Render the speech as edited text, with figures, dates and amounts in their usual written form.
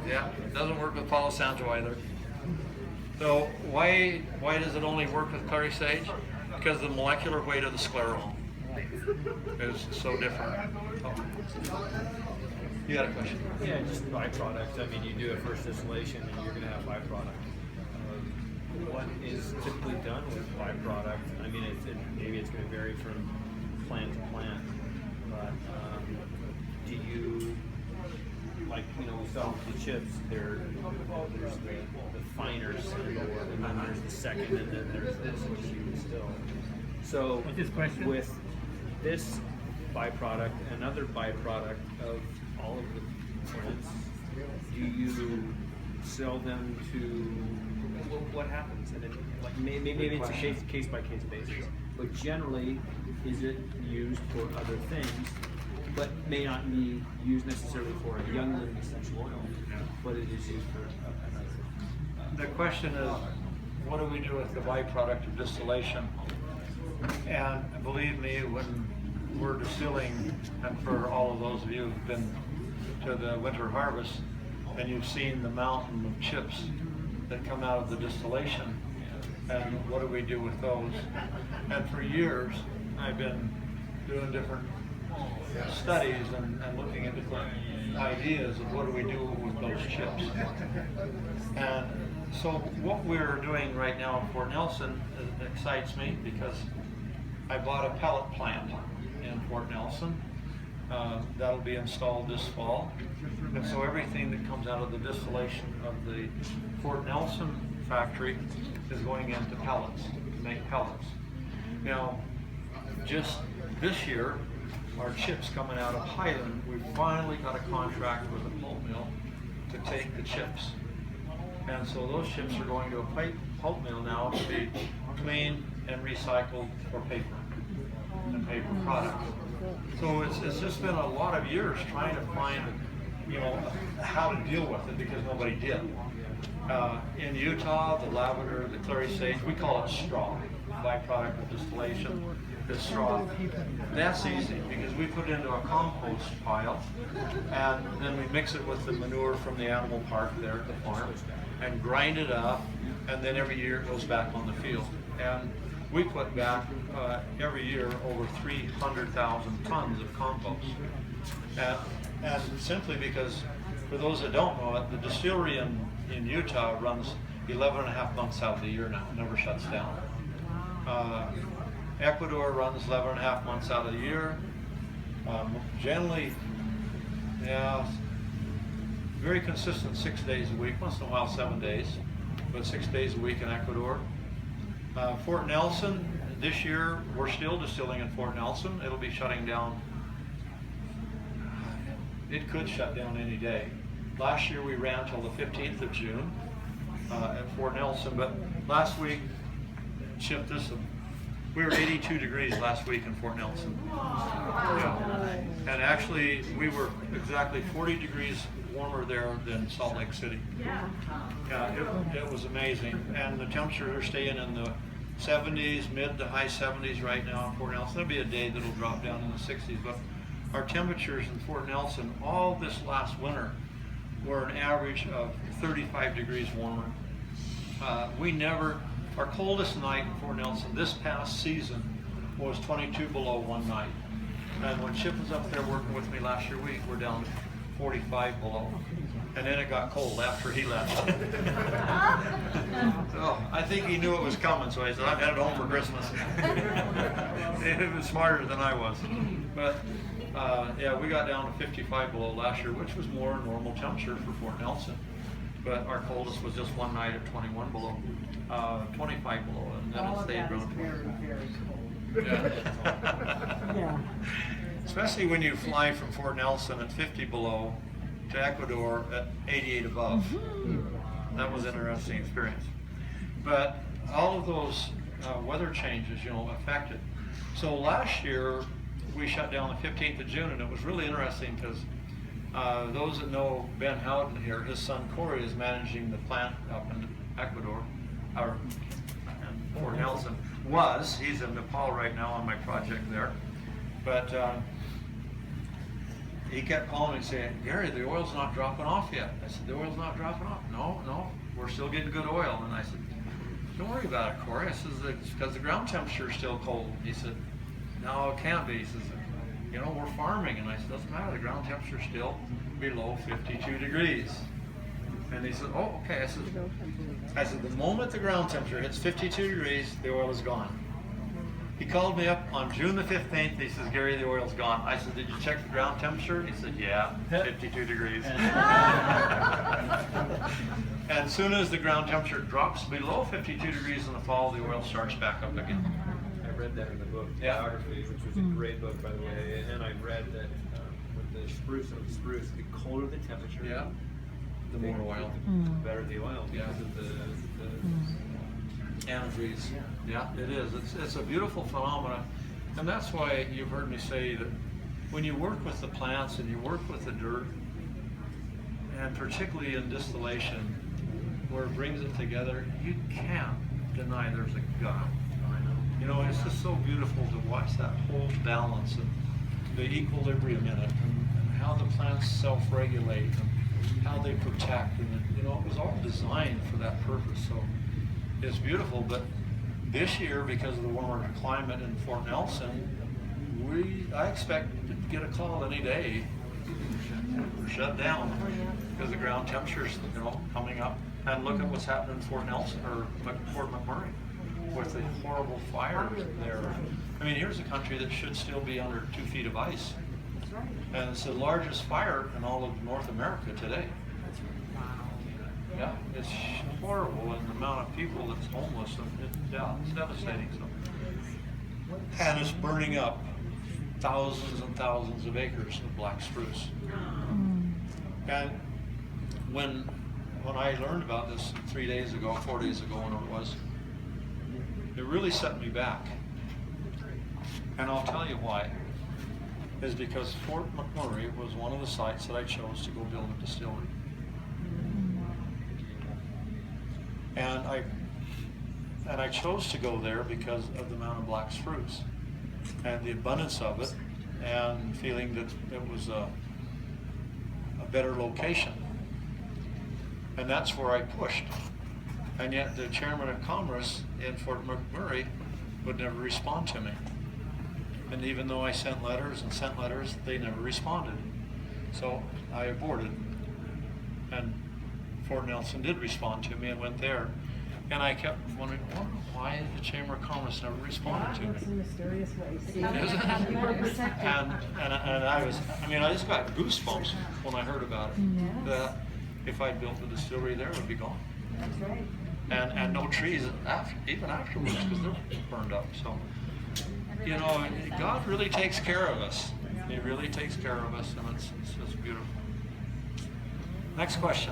Yeah, it doesn't work with Palo Santo either. So why does it only work with clary sage? Because the molecular weight of the scleral is so different. Oh. You got a question? Yeah, just byproducts. I mean, you do a first distillation and you're going to have byproduct. What is typically done with byproduct? I mean, maybe it's going to vary from plant to plant, but do you, like, we sell the chips, there's the finer Sandalwood, and then there's the second, and then there's this, which you distill. So with this byproduct, another byproduct of all of the plants, do you sell them to, what happens? And like maybe it's a case by case basis, but generally, is it used for other things, but may not be used necessarily for a young living essential oil, but it is used for another. The question is, what do we do with the byproduct of distillation? And believe me, when we're distilling, and for all of those of you who've been to the winter harvest, and you've seen the mountain of chips that come out of the distillation, and what do we do with those? And for years, I've been doing different studies and looking at different ideas of what do we do with those chips. And so what we're doing right now in Fort Nelson excites me because I bought a pellet plant in Fort Nelson. That'll be installed this fall. And so everything that comes out of the distillation of the Fort Nelson factory is going into pellets, to make pellets. Now, just this year, our chips coming out of Highland, we finally got a contract with a pulp mill to take the chips. And so those chips are going to a pulp mill now to be cleaned and recycled for paper and paper products. So it's just been a lot of years trying to find, how to deal with it because nobody did. In Utah, the lavender, the clary sage, we call it straw. Byproduct of distillation is straw. That's easy because we put it into a compost pile and then we mix it with the manure from the animal park there at the farm and grind it up, and then every year it goes back on the field. And we put back every year over 300,000 tons of compost. And simply because, for those that don't know it, the distillery in Utah runs 11 and a half months out of the year now, never shuts down. Ecuador runs 11 and a half months out of the year. Generally, very consistent 6 days a week, once in a while 7 days, but 6 days a week in Ecuador. Fort Nelson, this year we're still distilling in Fort Nelson. It'll be shutting down. It could shut down any day. Last year we ran till the 15th of June at Fort Nelson, but last week, Chip, we were 82 degrees last week in Fort Nelson. Yeah. And actually, we were exactly 40 degrees warmer there than Salt Lake City. Yeah, it was amazing. And the temperatures are staying in the 70s, mid to high 70s right now in Fort Nelson. There'll be a day that'll drop down in the 60s, but our temperatures in Fort Nelson all this last winter were an average of 35 degrees warmer. Our coldest night in Fort Nelson this past season was 22 below one night. And when Chip was up there working with me last year, we were down to 45 below. And then it got cold after he left. So I think he knew it was coming, so he said, I'm headed home for Christmas. He was smarter than I was. But we got down to 55 below last year, which was more normal temperature for Fort Nelson. But our coldest was just one night at 21 below, 25 below, and then it stayed around 20. Yeah. Especially when you fly from Fort Nelson at 50 below to Ecuador at 88 above. That was an interesting experience. But all of those weather changes, affected. So last year we shut down the 15th of June, and it was really interesting because those that know Ben Howden here, his son Corey is managing the plant up in Ecuador, or in Fort Nelson. He's in Nepal right now on my project there. But he kept calling me and saying, Gary, the oil's not dropping off yet. I said, the oil's not dropping off. No, we're still getting good oil. And I said, don't worry about it, Corey. I says, it's because the ground temperature is still cold. He said, no, it can't be. He says, you know, we're farming. And I said, doesn't matter, the ground temperature is still below 52 degrees. And he said, oh, okay. I said, the moment the ground temperature hits 52 degrees, the oil is gone. He called me up on June the 15th. He says, Gary, the oil's gone. I said, did you check the ground temperature? He said, yeah, 52 degrees. And as soon as the ground temperature drops below 52 degrees in the fall, the oil starts back up again. I read that in the book, Yeah. Biography, which was a great book, by the way. And I read that with the spruce, the colder the temperature, Yeah. The more oil. the better the oil because Yeah. of the Antifreeze. Yeah, it is. It's a beautiful phenomenon. And that's why you've heard me say that when you work with the plants and you work with the dirt, and particularly in distillation, where it brings it together, you can't deny there's a God. You know, it's just so beautiful to watch that whole balance and the equilibrium in it, and how the plants self-regulate, and how they protect, and you know, it was all designed for that purpose. So it's beautiful. But this year, because of the warmer climate in Fort Nelson, I expect to get a call any day. We're shut down because the ground temperature's, you know, coming up. And look at what's happening in Fort Nelson or Fort McMurray with the horrible fires there. I mean, here's a country that should still be under 2 feet of ice. And it's the largest fire in all of North America today. Yeah, it's horrible, and the amount of people that's homeless, and it's devastating. So. And it's burning up thousands and thousands of acres of black spruce. And when I learned about this 4 days ago, when it was, it really set me back. And I'll tell you why. Is because Fort McMurray was one of the sites that I chose to go build a distillery. And I chose to go there because of the amount of black spruce and the abundance of it, and feeling that it was a better location. And that's where I pushed. And yet the chairman of commerce in Fort McMurray would never respond to me. And even though I sent letters, they never responded. So I aborted. And Fort Nelson did respond to me and went there. And I kept wondering, why the Chamber of Commerce never responded to me? It's a mysterious way. See, Isn't it? you were protected. And I just got goosebumps when I heard about it. Yes. That if I'd built the distillery there, it would be gone. That's right. And no trees even afterwards, because they're burned up. So, you know, God really takes care of us. He really takes care of us, and it's just beautiful. Next question.